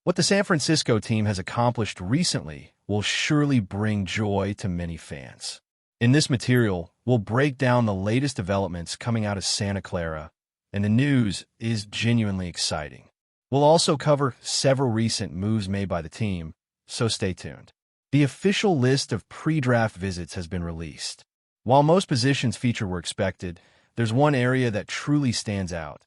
What the San Francisco team has accomplished recently will surely bring joy to many fans. In this material, we'll break down the latest developments coming out of Santa Clara, and the news is genuinely exciting. We'll also cover several recent moves made by the team, so stay tuned. The official list of pre-draft visits has been released. While most positions featured were expected, there's one area that truly stands out: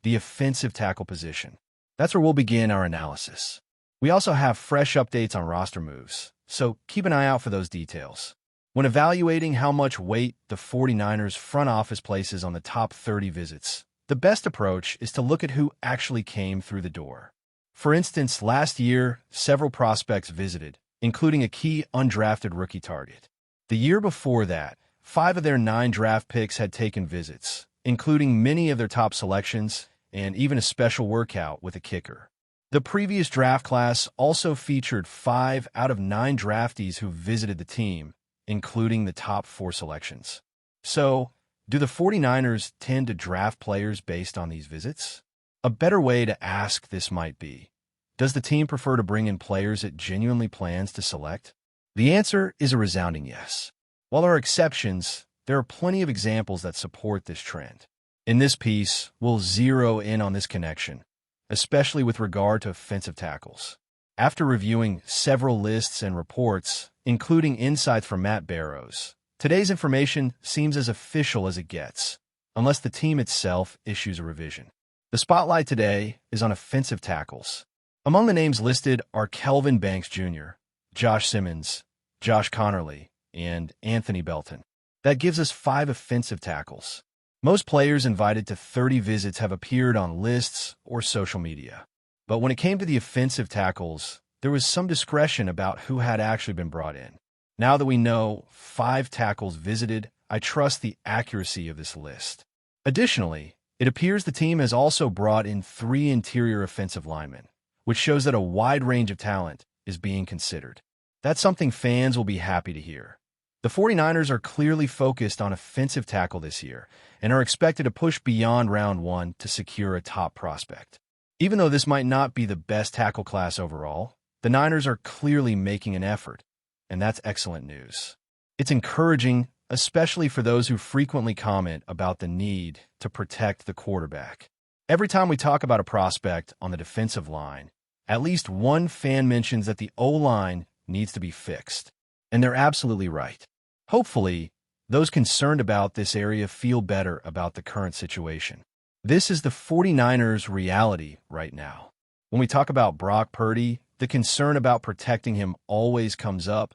the offensive tackle position. That's where we'll begin our analysis. We also have fresh updates on roster moves, so keep an eye out for those details. When evaluating how much weight the 49ers front office places on the top 30 visits, the best approach is to look at who actually came through the door. For instance, last year, several prospects visited, including a key undrafted rookie target. The year before that, 5 of their 9 draft picks had taken visits, including many of their top selections and even a special workout with a kicker. The previous draft class also featured 5 out of 9 draftees who visited the team, including the top 4 selections. So, do the 49ers tend to draft players based on these visits? A better way to ask this might be, does the team prefer to bring in players it genuinely plans to select? The answer is a resounding yes. While there are exceptions, there are plenty of examples that support this trend. In this piece, we'll zero in on this connection, especially with regard to offensive tackles. After reviewing several lists and reports, including insights from Matt Barrows, today's information seems as official as it gets, unless the team itself issues a revision. The spotlight today is on offensive tackles. Among the names listed are Kelvin Banks Jr., Josh Simmons, Josh Connerly, and Anthony Belton. That gives us 5 offensive tackles. Most players invited to 30 visits have appeared on lists or social media. But when it came to the offensive tackles, there was some discretion about who had actually been brought in. Now that we know 5 tackles visited, I trust the accuracy of this list. Additionally, it appears the team has also brought in 3 interior offensive linemen, which shows that a wide range of talent is being considered. That's something fans will be happy to hear. The 49ers are clearly focused on offensive tackle this year and are expected to push beyond round 1 to secure a top prospect. Even though this might not be the best tackle class overall, the Niners are clearly making an effort, and that's excellent news. It's encouraging, especially for those who frequently comment about the need to protect the quarterback. Every time we talk about a prospect on the defensive line, at least one fan mentions that the O-line needs to be fixed, and they're absolutely right. Hopefully, those concerned about this area feel better about the current situation. This is the 49ers' reality right now. When we talk about Brock Purdy, the concern about protecting him always comes up,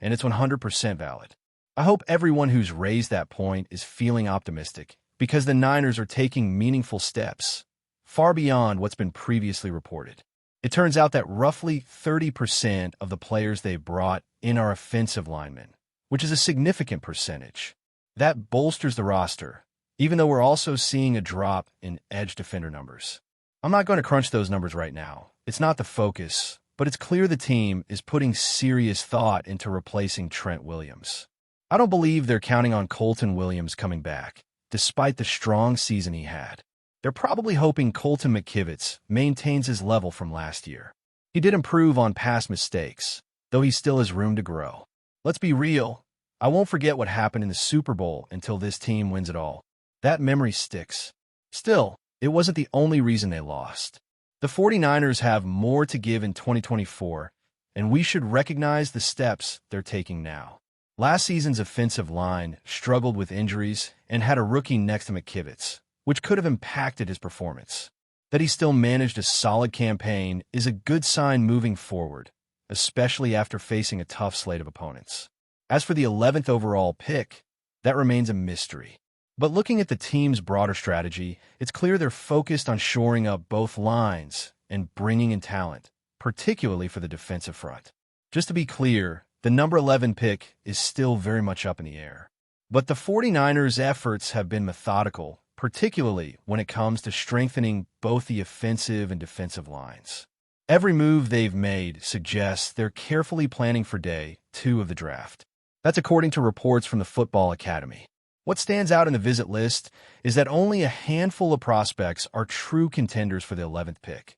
and it's 100% valid. I hope everyone who's raised that point is feeling optimistic, because the Niners are taking meaningful steps, far beyond what's been previously reported. It turns out that roughly 30% of the players they brought in are offensive linemen, which is a significant percentage. That bolsters the roster, even though we're also seeing a drop in edge defender numbers. I'm not going to crunch those numbers right now. It's not the focus, but it's clear the team is putting serious thought into replacing Trent Williams. I don't believe they're counting on Colton Williams coming back, despite the strong season he had. They're probably hoping Colton McKivitz maintains his level from last year. He did improve on past mistakes, though he still has room to grow. Let's be real. I won't forget what happened in the Super Bowl until this team wins it all. That memory sticks. Still, it wasn't the only reason they lost. The 49ers have more to give in 2024, and we should recognize the steps they're taking now. Last season's offensive line struggled with injuries and had a rookie next to McKivitz, which could have impacted his performance. That he still managed a solid campaign is a good sign moving forward, especially after facing a tough slate of opponents. As for the 11th overall pick, that remains a mystery. But looking at the team's broader strategy, it's clear they're focused on shoring up both lines and bringing in talent, particularly for the defensive front. Just to be clear, the number 11 pick is still very much up in the air. But the 49ers' efforts have been methodical, particularly when it comes to strengthening both the offensive and defensive lines. Every move they've made suggests they're carefully planning for day 2 of the draft. That's according to reports from the Football Academy. What stands out in the visit list is that only a handful of prospects are true contenders for the 11th pick.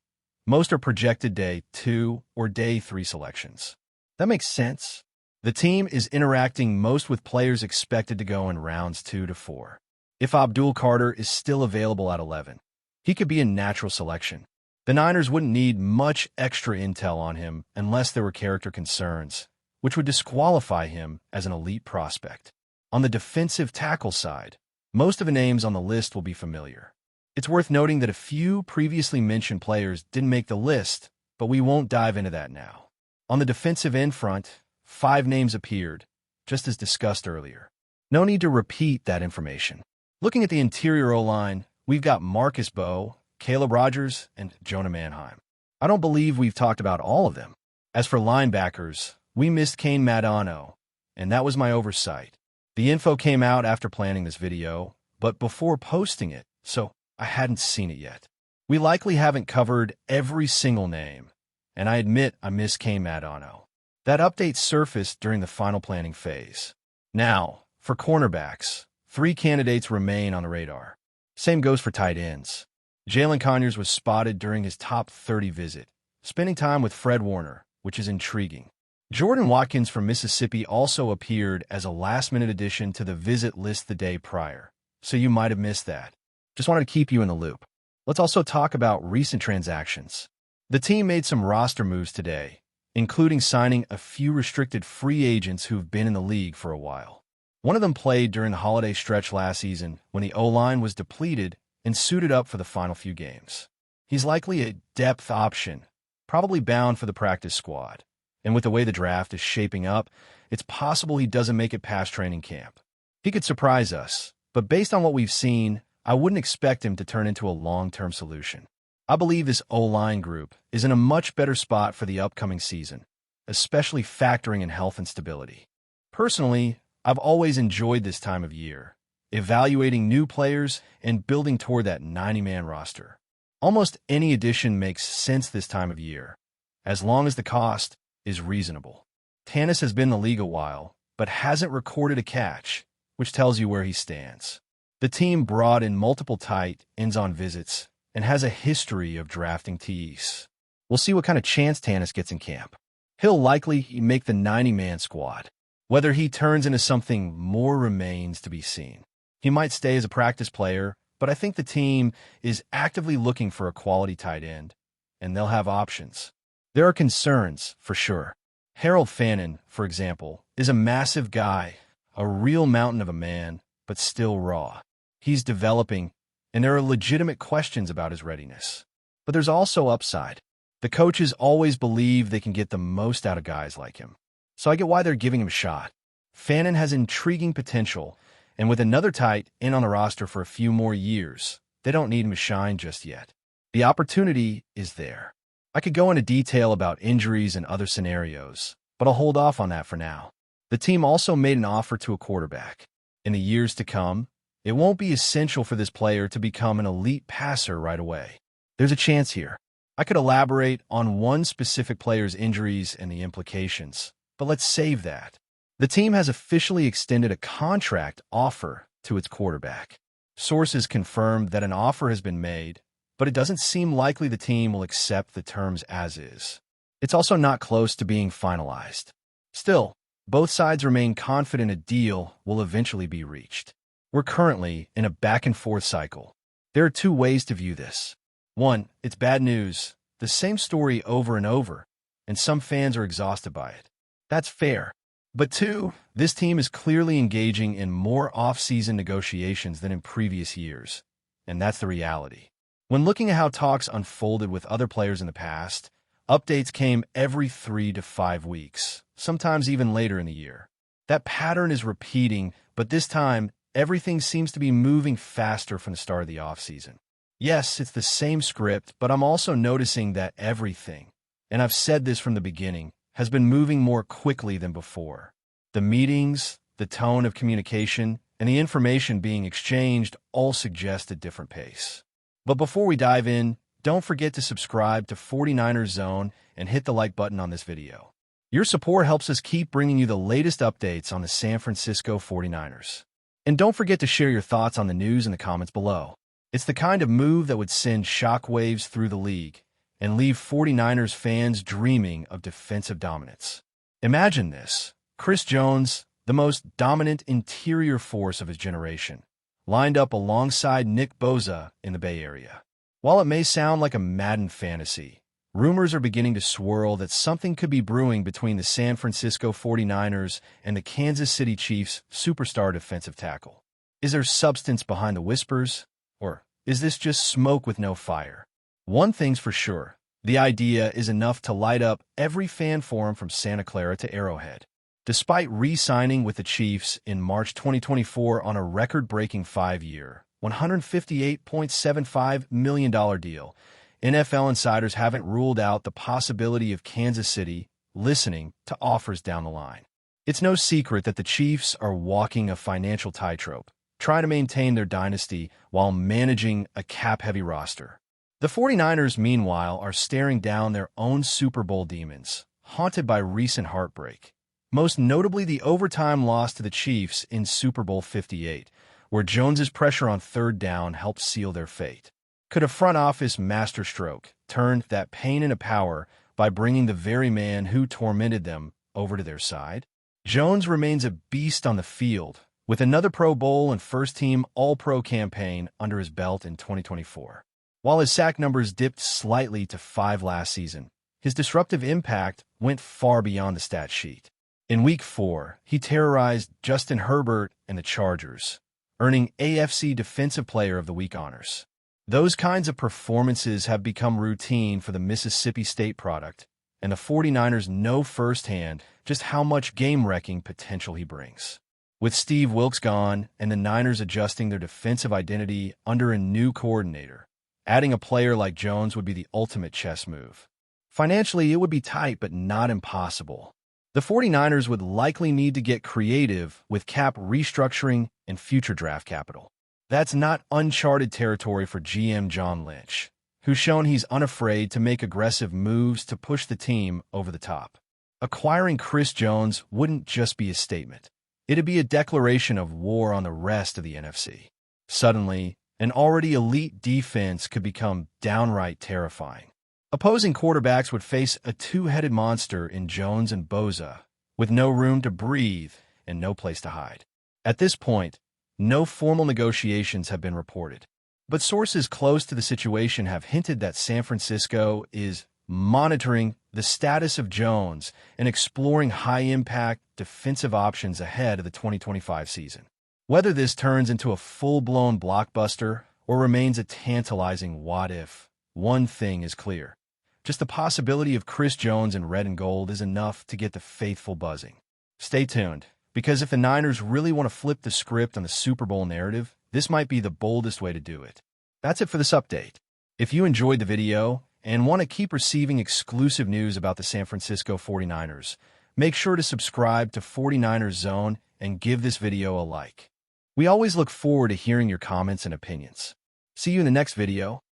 Most are projected day 2 or day 3 selections. That makes sense. The team is interacting most with players expected to go in rounds 2 to 4. If Abdul Carter is still available at 11, he could be a natural selection. The Niners wouldn't need much extra intel on him unless there were character concerns, which would disqualify him as an elite prospect. On the defensive tackle side, most of the names on the list will be familiar. It's worth noting that a few previously mentioned players didn't make the list, but we won't dive into that now. On the defensive end front, 5 names appeared, just as discussed earlier. No need to repeat that information. Looking at the interior O-line, we've got Marcus Bowe, Caleb Rogers, and Jonah Mannheim. I don't believe we've talked about all of them. As for linebackers, we missed Kane Madano, and that was my oversight. The info came out after planning this video, but before posting it, so I hadn't seen it yet. We likely haven't covered every single name, and I admit I missed Kane Madano. That update surfaced during the final planning phase. Now, for cornerbacks, 3 candidates remain on the radar. Same goes for tight ends. Jalen Conyers was spotted during his top 30 visit, spending time with Fred Warner, which is intriguing. Jordan Watkins from Mississippi also appeared as a last-minute addition to the visit list the day prior, so you might have missed that. Just wanted to keep you in the loop. Let's also talk about recent transactions. The team made some roster moves today, including signing a few restricted free agents who've been in the league for a while. One of them played during the holiday stretch last season when the O-line was depleted and suited up for the final few games. He's likely a depth option, probably bound for the practice squad. And with the way the draft is shaping up, it's possible he doesn't make it past training camp. He could surprise us, but based on what we've seen, I wouldn't expect him to turn into a long-term solution. I believe this O-line group is in a much better spot for the upcoming season, especially factoring in health and stability. Personally, I've always enjoyed this time of year, evaluating new players and building toward that 90-man roster. Almost any addition makes sense this time of year, as long as the cost is reasonable. Tannis has been in the league a while, but hasn't recorded a catch, which tells you where he stands. The team brought in multiple tight ends on visits and has a history of drafting TEs. We'll see what kind of chance Tannis gets in camp. He'll likely make the 90-man squad. Whether he turns into something more remains to be seen. He might stay as a practice player, but I think the team is actively looking for a quality tight end, and they'll have options. There are concerns, for sure. Harold Fannin, for example, is a massive guy, a real mountain of a man, but still raw. He's developing, and there are legitimate questions about his readiness. But there's also upside. The coaches always believe they can get the most out of guys like him. So I get why they're giving him a shot. Fannin has intriguing potential, and with another tight end on the roster for a few more years, they don't need him to shine just yet. The opportunity is there. I could go into detail about injuries and other scenarios, but I'll hold off on that for now. The team also made an offer to a quarterback. In the years to come, it won't be essential for this player to become an elite passer right away. There's a chance here. I could elaborate on one specific player's injuries and the implications, but let's save that. The team has officially extended a contract offer to its quarterback. Sources confirmed that an offer has been made, but it doesn't seem likely the team will accept the terms as is. It's also not close to being finalized. Still, both sides remain confident a deal will eventually be reached. We're currently in a back-and-forth cycle. There are 2 ways to view this. 1, it's bad news, the same story over and over, and some fans are exhausted by it. That's fair. But 2, this team is clearly engaging in more off-season negotiations than in previous years, and that's the reality. When looking at how talks unfolded with other players in the past, updates came every 3 to 5 weeks, sometimes even later in the year. That pattern is repeating, but this time, everything seems to be moving faster from the start of the offseason. Yes, it's the same script, but I'm also noticing that everything, and I've said this from the beginning, has been moving more quickly than before. The meetings, the tone of communication, and the information being exchanged all suggest a different pace. But before we dive in, don't forget to subscribe to 49ers Zone and hit the like button on this video. Your support helps us keep bringing you the latest updates on the San Francisco 49ers. And don't forget to share your thoughts on the news in the comments below. It's the kind of move that would send shockwaves through the league, and leave 49ers fans dreaming of defensive dominance. Imagine this: Chris Jones, the most dominant interior force of his generation, lined up alongside Nick Bosa in the Bay Area. While it may sound like a Madden fantasy, rumors are beginning to swirl that something could be brewing between the San Francisco 49ers and the Kansas City Chiefs' superstar defensive tackle. Is there substance behind the whispers, or is this just smoke with no fire? One thing's for sure: the idea is enough to light up every fan forum from Santa Clara to Arrowhead. Despite re-signing with the Chiefs in March 2024 on a record-breaking 5-year, $158.75 million deal, NFL insiders haven't ruled out the possibility of Kansas City listening to offers down the line. It's no secret that the Chiefs are walking a financial tightrope, trying to maintain their dynasty while managing a cap-heavy roster. The 49ers, meanwhile, are staring down their own Super Bowl demons, haunted by recent heartbreak, most notably the overtime loss to the Chiefs in Super Bowl 58, where Jones's pressure on third down helped seal their fate. Could a front office masterstroke turn that pain into power by bringing the very man who tormented them over to their side? Jones remains a beast on the field, with another Pro Bowl and first-team All-Pro campaign under his belt in 2024. While his sack numbers dipped slightly to 5 last season, his disruptive impact went far beyond the stat sheet. In Week 4, he terrorized Justin Herbert and the Chargers, earning AFC Defensive Player of the Week honors. Those kinds of performances have become routine for the Mississippi State product, and the 49ers know firsthand just how much game-wrecking potential he brings. With Steve Wilks gone and the Niners adjusting their defensive identity under a new coordinator, adding a player like Jones would be the ultimate chess move. Financially, it would be tight but not impossible. The 49ers would likely need to get creative with cap restructuring and future draft capital. That's not uncharted territory for GM John Lynch, who's shown he's unafraid to make aggressive moves to push the team over the top. Acquiring Chris Jones wouldn't just be a statement. It'd be a declaration of war on the rest of the NFC. Suddenly, an already elite defense could become downright terrifying. Opposing quarterbacks would face a two-headed monster in Jones and Bosa, with no room to breathe and no place to hide. At this point, no formal negotiations have been reported, but sources close to the situation have hinted that San Francisco is monitoring the status of Jones and exploring high-impact defensive options ahead of the 2025 season. Whether this turns into a full-blown blockbuster or remains a tantalizing what-if, one thing is clear: just the possibility of Chris Jones in red and gold is enough to get the faithful buzzing. Stay tuned, because if the Niners really want to flip the script on the Super Bowl narrative, this might be the boldest way to do it. That's it for this update. If you enjoyed the video and want to keep receiving exclusive news about the San Francisco 49ers, make sure to subscribe to 49ers Zone and give this video a like. We always look forward to hearing your comments and opinions. See you in the next video.